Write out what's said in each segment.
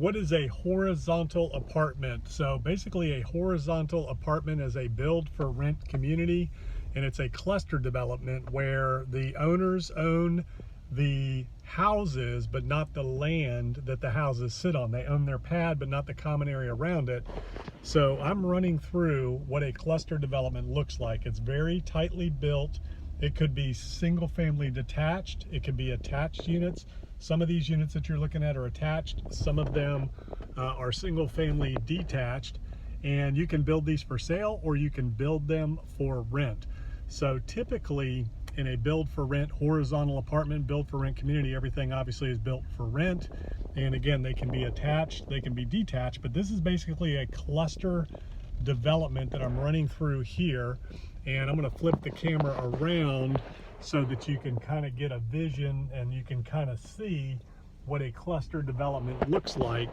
What is a horizontal apartment? So basically a horizontal apartment is a build for rent community, and it's a cluster development where the owners own the houses but not the land that the houses sit on. They own their pad but not the common area around it. So I'm running through what a cluster development looks like. It's very tightly built. It could be single family detached, it could be attached units. Some of these units that you're looking at are attached, some of them are single family detached, and you can build these for sale or you can build them for rent. So typically in a build for rent horizontal apartment, build for rent community, everything obviously is built for rent. And again, they can be attached, they can be detached, but this is basically a cluster development that I'm running through here. And I'm going to flip the camera around so that you can kind of get a vision and you can kind of see what a cluster development looks like.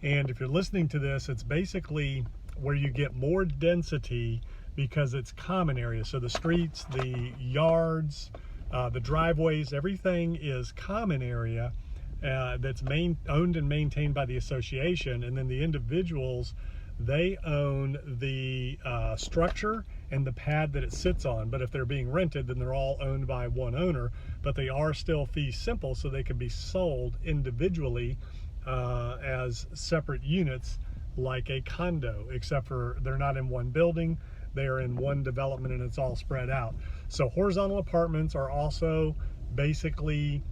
And if you're listening to this, it's basically where you get more density because it's common area. So the streets, the yards, the driveways, everything is common area that's owned and maintained by the association. And then the individuals, they own the structure and the pad that it sits on. But if they're being rented, then they're all owned by one owner, but they are still fee simple, so they can be sold individually as separate units like a condo, except for they're not in one building, they are in one development and it's all spread out. So horizontal apartments are also basically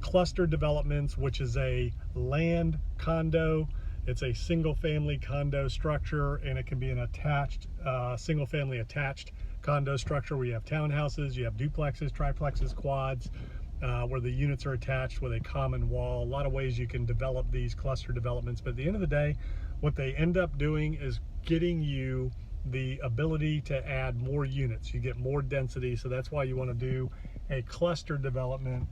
cluster developments, which is a land condo. It's a single family condo structure, and it can be an attached, single family attached condo structure where you have townhouses, you have duplexes, triplexes, quads, where the units are attached with a common wall. A lot of ways you can develop these cluster developments, but at the end of the day, what they end up doing is getting you the ability to add more units. You get more density, so that's why you want to do a cluster development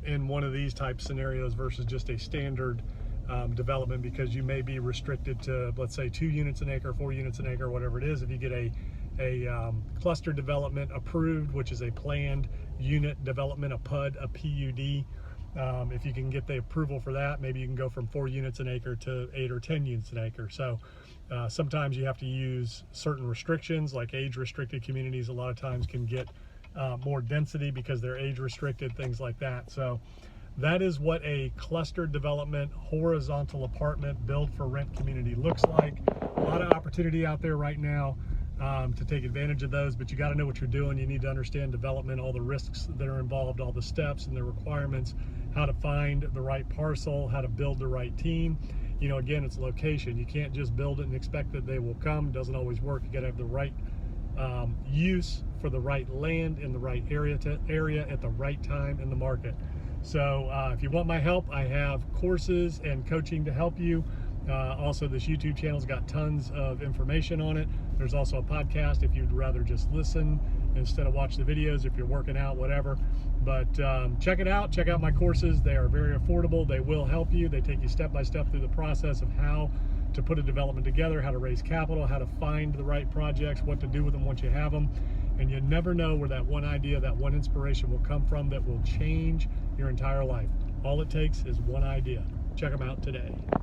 in one of these type scenarios versus just a standard development, because you may be restricted to, let's say, 2 units an acre, 4 units an acre, whatever it is. If you get a cluster development approved, which is a planned unit development, a PUD, a PUD, if you can get the approval for that, maybe you can go from 4 units an acre to 8 or 10 units an acre. So sometimes you have to use certain restrictions, like age restricted communities a lot of times can get more density because they're age restricted, things like that. So that is what a cluster development horizontal apartment build for rent community looks like. A lot of opportunity out there right now to take advantage of those, but you got to know what you're doing. You need to understand development, all the risks that are involved, all the steps and the requirements, how to find the right parcel, how to build the right team. You know, again, it's location. You can't just build it and expect that they will come. It doesn't always work. You got to have the right use for the right land in the right area at the right time in the market. So if you want my help, I have courses and coaching to help you. Also, this YouTube channel's got tons of information on it. There's also a podcast if you'd rather just listen instead of watch the videos, if you're working out, whatever. But check it out. Check out my courses. They are very affordable. They will help you. They take you step by step through the process of how to put a development together, how to raise capital, how to find the right projects, what to do with them once you have them. And you never know where that one idea, that one inspiration will come from that will change your entire life. All it takes is one idea. Check them out today.